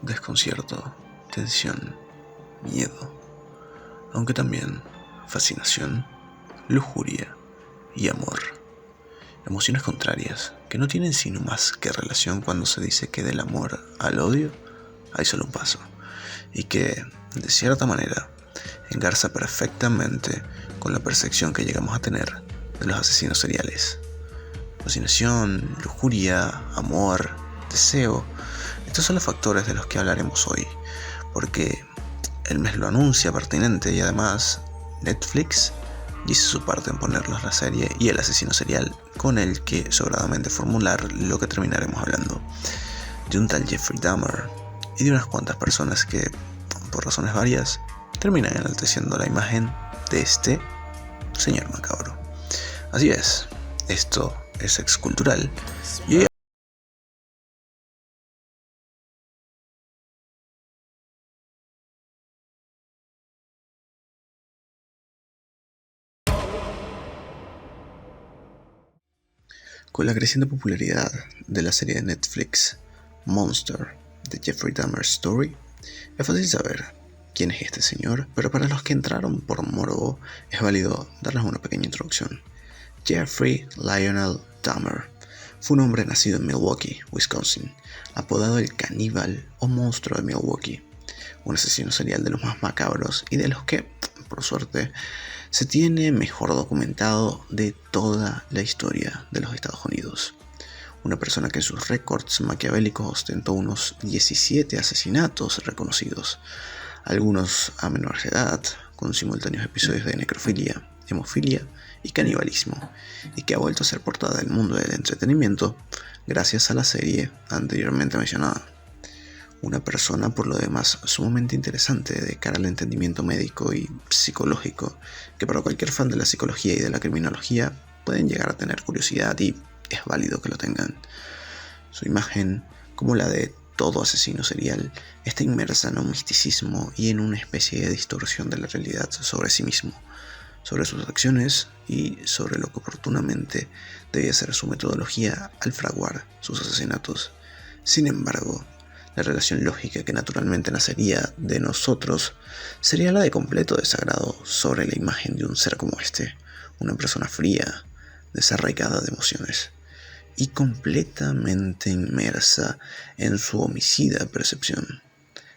desconcierto, tensión, miedo, aunque también fascinación, lujuria y amor. Emociones contrarias que no tienen sino más que relación cuando se dice que del amor al odio hay solo un paso, y que, de cierta manera, engarza perfectamente con la percepción que llegamos a tener de los asesinos seriales. Fascinación, lujuria, amor, deseo, estos son los factores de los que hablaremos hoy, porque el mes lo anuncia pertinente y además Netflix dice su parte en ponernos la serie y el asesino serial con el que sobradamente formular lo que terminaremos hablando, de un tal Jeffrey Dahmer y de unas cuantas personas que, por razones varias, terminan enalteciendo la imagen de este señor macabro. Así es, esto es Excultural y hoy con la creciente popularidad de la serie de Netflix Monster, The Jeffrey Dahmer Story, es fácil saber quién es este señor, pero para los que entraron por morbo es válido darles una pequeña introducción. Jeffrey Lionel Dahmer fue un hombre nacido en Milwaukee, Wisconsin, apodado el caníbal o monstruo de Milwaukee, un asesino serial de los más macabros y de los que, por suerte, se tiene mejor documentado de toda la historia de los Estados Unidos. Una persona que en sus récords maquiavélicos ostentó unos 17 asesinatos reconocidos, algunos a menores de edad, con simultáneos episodios de necrofilia, hemofilia y canibalismo, y que ha vuelto a ser portada del mundo del entretenimiento gracias a la serie anteriormente mencionada. Una persona por lo demás sumamente interesante de cara al entendimiento médico y psicológico, que para cualquier fan de la psicología y de la criminología pueden llegar a tener curiosidad y es válido que lo tengan. Su imagen, como la de todo asesino serial, está inmersa en un misticismo y en una especie de distorsión de la realidad sobre sí mismo, sobre sus acciones y sobre lo que oportunamente debía ser su metodología al fraguar sus asesinatos. Sin embargo, la relación lógica que naturalmente nacería de nosotros sería la de completo desagrado sobre la imagen de un ser como este, una persona fría, desarraigada de emociones y completamente inmersa en su homicida percepción.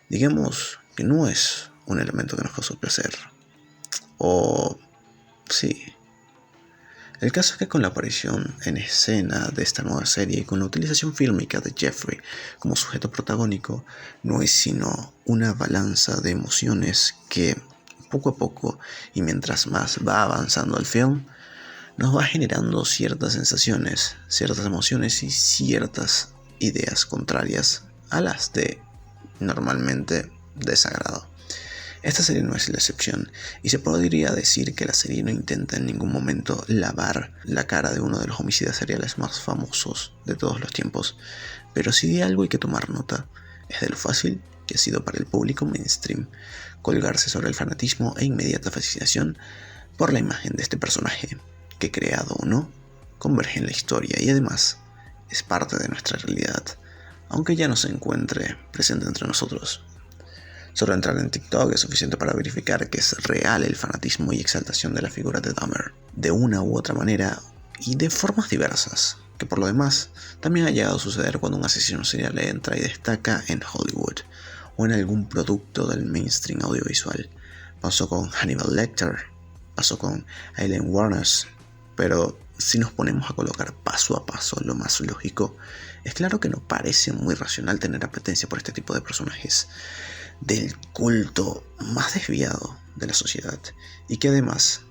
Digamos que no es un elemento que nos causa placer. O sí. El caso es que con la aparición en escena de esta nueva serie y con la utilización fílmica de Jeffrey como sujeto protagónico, no es sino una balanza de emociones que, poco a poco, y mientras más va avanzando el film, nos va generando ciertas sensaciones, ciertas emociones y ciertas ideas contrarias a las de normalmente desagrado. Esta serie no es la excepción, y se podría decir que la serie no intenta en ningún momento lavar la cara de uno de los homicidas seriales más famosos de todos los tiempos, pero si de algo hay que tomar nota, es de lo fácil que ha sido para el público mainstream colgarse sobre el fanatismo e inmediata fascinación por la imagen de este personaje, que creado o no, converge en la historia y además es parte de nuestra realidad, aunque ya no se encuentre presente entre nosotros. Solo entrar en TikTok es suficiente para verificar que es real el fanatismo y exaltación de la figura de Dahmer, de una u otra manera y de formas diversas, que por lo demás también ha llegado a suceder cuando un asesino serial entra y destaca en Hollywood o en algún producto del mainstream audiovisual. Pasó con Hannibal Lecter, pasó con Aileen Wuornos, pero si nos ponemos a colocar paso a paso lo más lógico, es claro que no parece muy racional tener apetencia por este tipo de personajes del culto más desviado de la sociedad y que además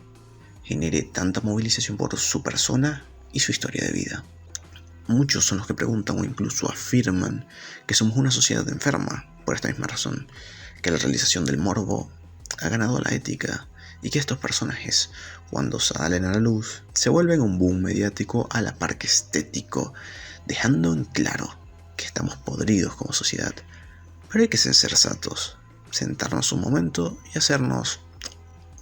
genere tanta movilización por su persona y su historia de vida. Muchos son los que preguntan o incluso afirman que somos una sociedad enferma por esta misma razón, que la realización del morbo ha ganado la ética y que estos personajes, cuando salen a la luz, se vuelven un boom mediático a la par que estético, dejando en claro que estamos podridos como sociedad. Pero hay que ser sensatos, sentarnos un momento y hacernos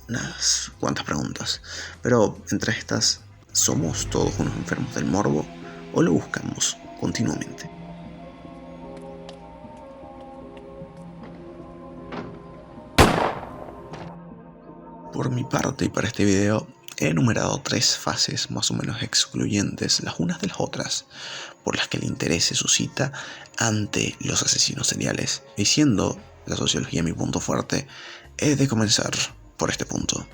unas cuantas preguntas. Pero entre estas, ¿somos todos unos enfermos del morbo o lo buscamos continuamente? Por mi parte y para este video he enumerado 3 fases más o menos excluyentes las unas de las otras, por las que el interés se suscita ante los asesinos seriales. Y siendo la sociología mi punto fuerte, he de comenzar por este punto.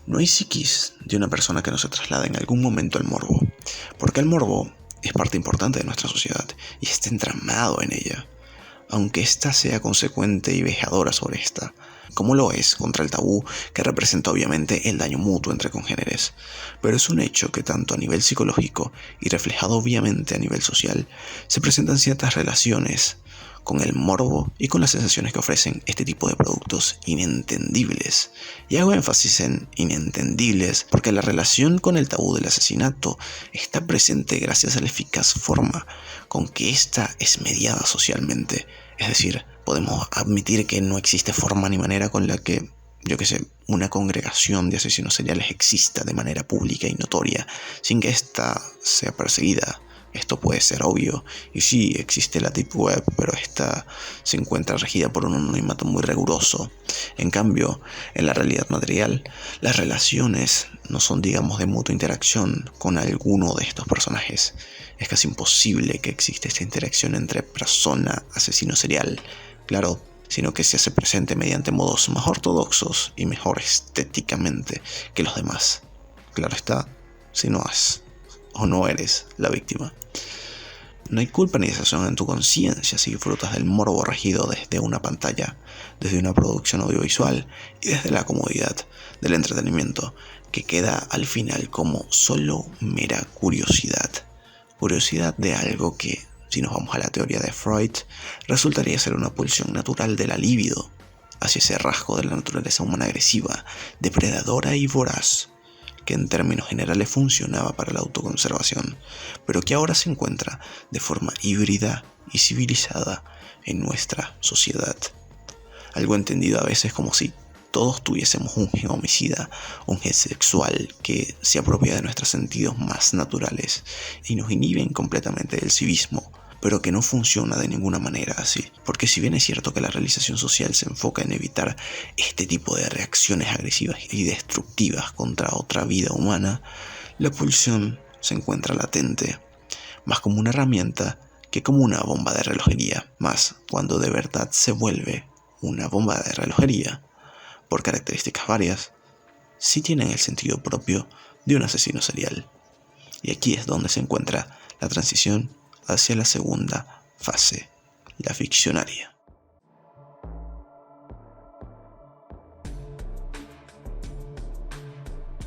No hay psiquis de una persona que no se traslade en algún momento al morbo, porque el morbo es parte importante de nuestra sociedad y está entramado en ella, aunque ésta sea consecuente y vejadora sobre esta, como lo es contra el tabú que representa obviamente el daño mutuo entre congéneres, pero es un hecho que tanto a nivel psicológico y reflejado obviamente a nivel social, se presentan ciertas relaciones con el morbo y con las sensaciones que ofrecen este tipo de productos inentendibles. Y hago énfasis en inentendibles porque la relación con el tabú del asesinato está presente gracias a la eficaz forma con que ésta es mediada socialmente. Es decir, podemos admitir que no existe forma ni manera con la que, una congregación de asesinos seriales exista de manera pública y notoria, sin que ésta sea perseguida. Esto puede ser obvio, y sí, existe la Deep Web, pero esta se encuentra regida por un anonimato muy riguroso. En cambio, en la realidad material, las relaciones no son, digamos, de mutua interacción con alguno de estos personajes. Es casi imposible que exista esta interacción entre persona, asesino serial, claro, sino que se hace presente mediante modos más ortodoxos y mejor estéticamente que los demás. Claro está, si no has o no eres la víctima. No hay culpa ni sensación en tu conciencia si disfrutas del morbo regido desde una pantalla, desde una producción audiovisual y desde la comodidad del entretenimiento, que queda al final como solo mera curiosidad. Curiosidad de algo que, si nos vamos a la teoría de Freud, resultaría ser una pulsión natural de la libido hacia ese rasgo de la naturaleza humana agresiva, depredadora y voraz, que en términos generales funcionaba para la autoconservación, pero que ahora se encuentra de forma híbrida y civilizada en nuestra sociedad. Algo entendido a veces como si todos tuviésemos un gen homicida, un gen sexual que se apropia de nuestros sentidos más naturales y nos inhiben completamente del civismo, pero que no funciona de ninguna manera así. Porque si bien es cierto que la realización social se enfoca en evitar este tipo de reacciones agresivas y destructivas contra otra vida humana, la pulsión se encuentra latente, más como una herramienta que como una bomba de relojería, más cuando de verdad se vuelve una bomba de relojería, por características varias, sí tienen el sentido propio de un asesino serial. Y aquí es donde se encuentra la transición hacia la segunda fase, la ficcionaria.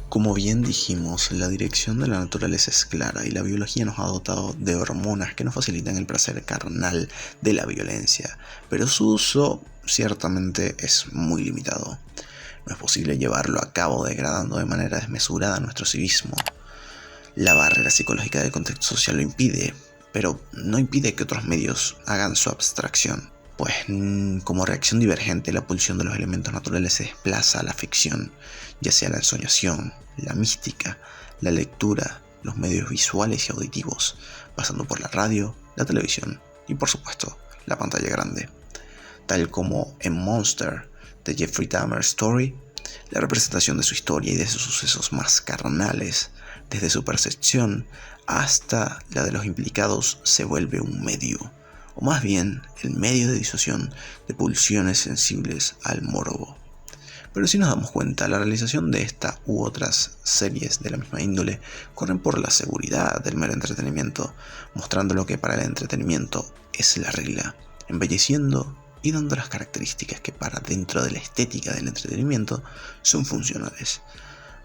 Como bien dijimos, la dirección de la naturaleza es clara y la biología nos ha dotado de hormonas que nos facilitan el placer carnal de la violencia, pero su uso ciertamente es muy limitado. No es posible llevarlo a cabo degradando de manera desmesurada nuestro civismo. La barrera psicológica del contexto social lo impide, pero no impide que otros medios hagan su abstracción. Pues como reacción divergente, la pulsión de los elementos naturales se desplaza a la ficción, ya sea la ensoñación, la mística, la lectura, los medios visuales y auditivos, pasando por la radio, la televisión y por supuesto la pantalla grande. Tal como en Monster, de Jeffrey Dahmer Story, la representación de su historia y de sus sucesos más carnales, desde su percepción hasta la de los implicados, se vuelve un medio, o más bien el medio de disuasión de pulsiones sensibles al morbo. Pero si nos damos cuenta, la realización de esta u otras series de la misma índole corren por la seguridad del mero entretenimiento, mostrando lo que para el entretenimiento es la regla, embelleciendo y dando las características que para dentro de la estética del entretenimiento son funcionales.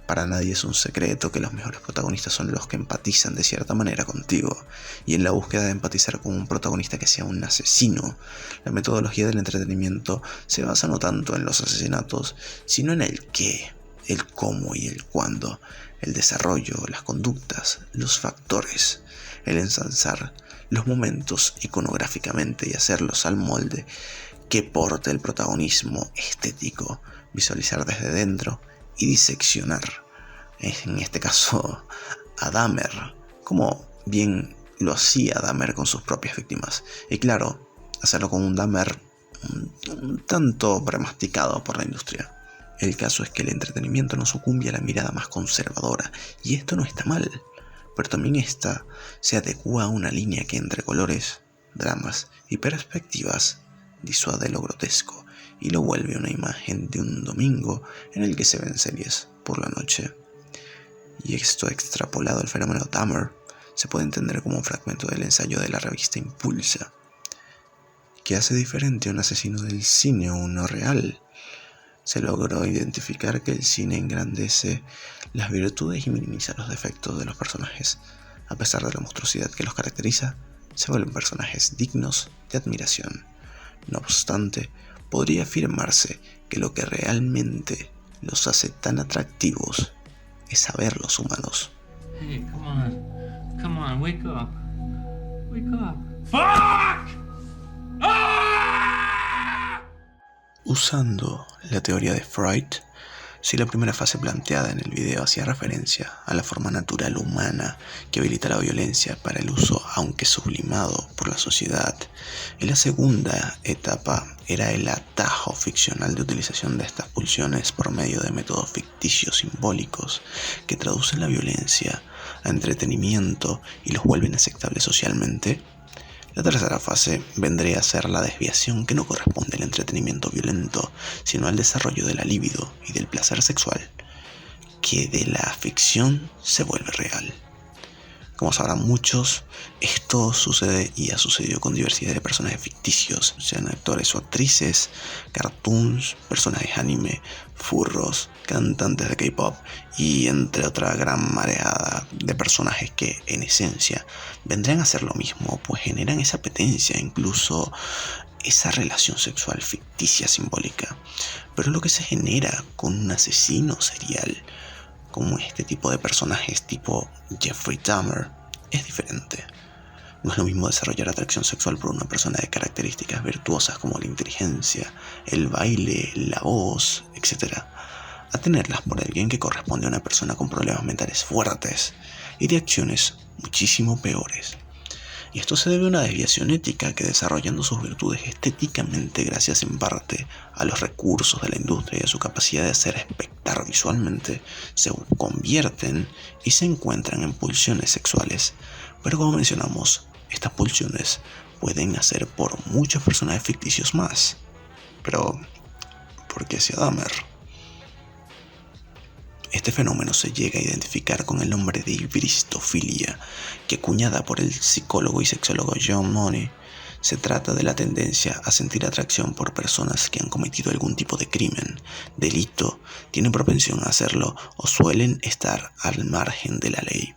Para nadie es un secreto que los mejores protagonistas son los que empatizan de cierta manera contigo, y en la búsqueda de empatizar con un protagonista que sea un asesino, la metodología del entretenimiento se basa no tanto en los asesinatos, sino en el qué, el cómo y el cuándo, el desarrollo, las conductas, los factores, el ensalzar los momentos iconográficamente y hacerlos al molde que porte el protagonismo estético, visualizar desde dentro y diseccionar, en este caso a Dahmer, como bien lo hacía Dahmer con sus propias víctimas. Y claro, hacerlo con un Dahmer un tanto premasticado por la industria. El caso es que el entretenimiento no sucumbe a la mirada más conservadora, y esto no está mal, pero también esta se adecua a una línea que entre colores, dramas y perspectivas disuade lo grotesco y lo vuelve una imagen de un domingo en el que se ven series por la noche. Y esto extrapolado al fenómeno Dahmer se puede entender como un fragmento del ensayo de la revista Impulsa, que hace diferente a un asesino del cine o uno real. Se logró identificar que el cine engrandece las virtudes y minimiza los defectos de los personajes. A pesar de la monstruosidad que los caracteriza, se vuelven personajes dignos de admiración. No obstante, podría afirmarse que lo que realmente los hace tan atractivos es saberlos humanos. Hey, come on, wake up. Fuck! ¡Ah! Usando la teoría de Freud, si la primera fase planteada en el video hacía referencia a la forma natural humana que habilita la violencia para el uso, aunque sublimado por la sociedad, y la segunda etapa era el atajo ficcional de utilización de estas pulsiones por medio de métodos ficticios simbólicos que traducen la violencia a entretenimiento y los vuelven aceptables socialmente, la tercera fase vendría a ser la desviación que no corresponde al entretenimiento violento, sino al desarrollo de la libido y del placer sexual, que de la ficción se vuelve real. Como sabrán muchos, esto sucede y ha sucedido con diversidad de personajes ficticios, sean actores o actrices, cartoons, personajes anime, furros, cantantes de K-pop y entre otra gran mareada de personajes que, en esencia, vendrían a ser lo mismo, pues generan esa apetencia, incluso esa relación sexual ficticia simbólica. Pero lo que se genera con un asesino serial, como este tipo de personajes tipo Jeffrey Dahmer, es diferente. No es lo mismo desarrollar atracción sexual por una persona de características virtuosas como la inteligencia, el baile, la voz, etc., a tenerlas por alguien que corresponde a una persona con problemas mentales fuertes y de acciones muchísimo peores. Y esto se debe a una desviación ética que, desarrollando sus virtudes estéticamente gracias en parte a los recursos de la industria y a su capacidad de hacer espectar visualmente, se convierten y se encuentran en pulsiones sexuales. Pero como mencionamos, estas pulsiones pueden nacer por muchos personajes ficticios más. Pero, ¿por qué hacia Dahmer? Este fenómeno se llega a identificar con el nombre de hibristofilia, que acuñada por el psicólogo y sexólogo John Money, se trata de la tendencia a sentir atracción por personas que han cometido algún tipo de crimen, delito, tienen propensión a hacerlo o suelen estar al margen de la ley.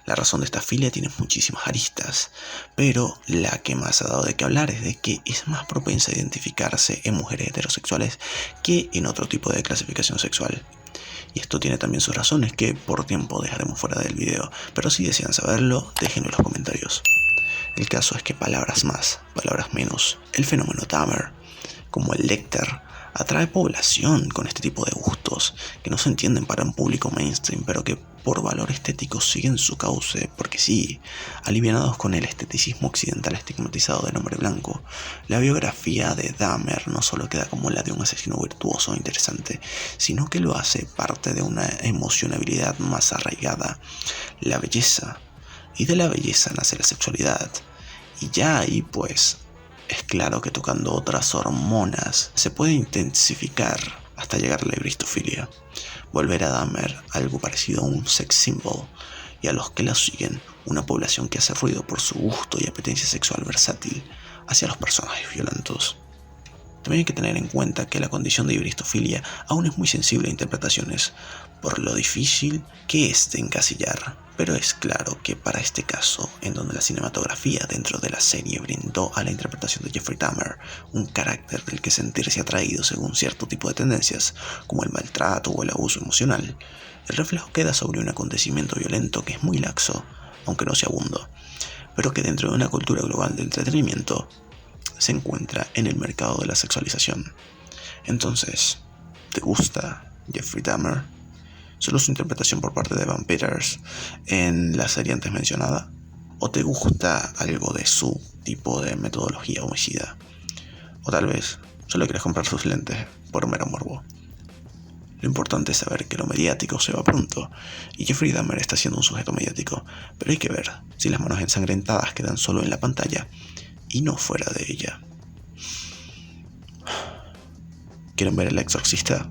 La razón de esta filia tiene muchísimas aristas, pero la que más ha dado de qué hablar es de que es más propensa a identificarse en mujeres heterosexuales que en otro tipo de clasificación sexual. Y esto tiene también sus razones que por tiempo dejaremos fuera del video, pero si desean saberlo, déjenlo en los comentarios. El caso es que palabras más, palabras menos, el fenómeno Dahmer, como el Lecter, atrae población con este tipo de gustos que no se entienden para un público mainstream, pero que por valor estético siguen su cauce, porque sí, alivianados con el esteticismo occidental estigmatizado del hombre blanco, la biografía de Dahmer no solo queda como la de un asesino virtuoso e interesante, sino que lo hace parte de una emocionabilidad más arraigada, la belleza, y de la belleza nace la sexualidad, y ya ahí pues es claro que tocando otras hormonas se puede intensificar hasta llegar a la hibristofilia, volver a Dahmer algo parecido a un sex symbol, y a los que la siguen una población que hace ruido por su gusto y apetencia sexual versátil hacia los personajes violentos. También hay que tener en cuenta que la condición de hibristofilia aún es muy sensible a interpretaciones, por lo difícil que es de encasillar, pero es claro que para este caso, en donde la cinematografía dentro de la serie brindó a la interpretación de Jeffrey Dahmer un carácter del que sentirse atraído según cierto tipo de tendencias, como el maltrato o el abuso emocional, el reflejo queda sobre un acontecimiento violento que es muy laxo, aunque no nauseabundo, pero que dentro de una cultura global de entretenimiento se encuentra en el mercado de la sexualización. Entonces, ¿te gusta Jeffrey Dahmer? ¿Solo su interpretación por parte de Evan Peters en la serie antes mencionada? ¿O te gusta algo de su tipo de metodología homicida? O tal vez solo quieres comprar sus lentes por mero morbo. Lo importante es saber que lo mediático se va pronto, y Jeffrey Dahmer está siendo un sujeto mediático, pero hay que ver si las manos ensangrentadas quedan solo en la pantalla y no fuera de ella. ¿Quieren ver El Exorcista?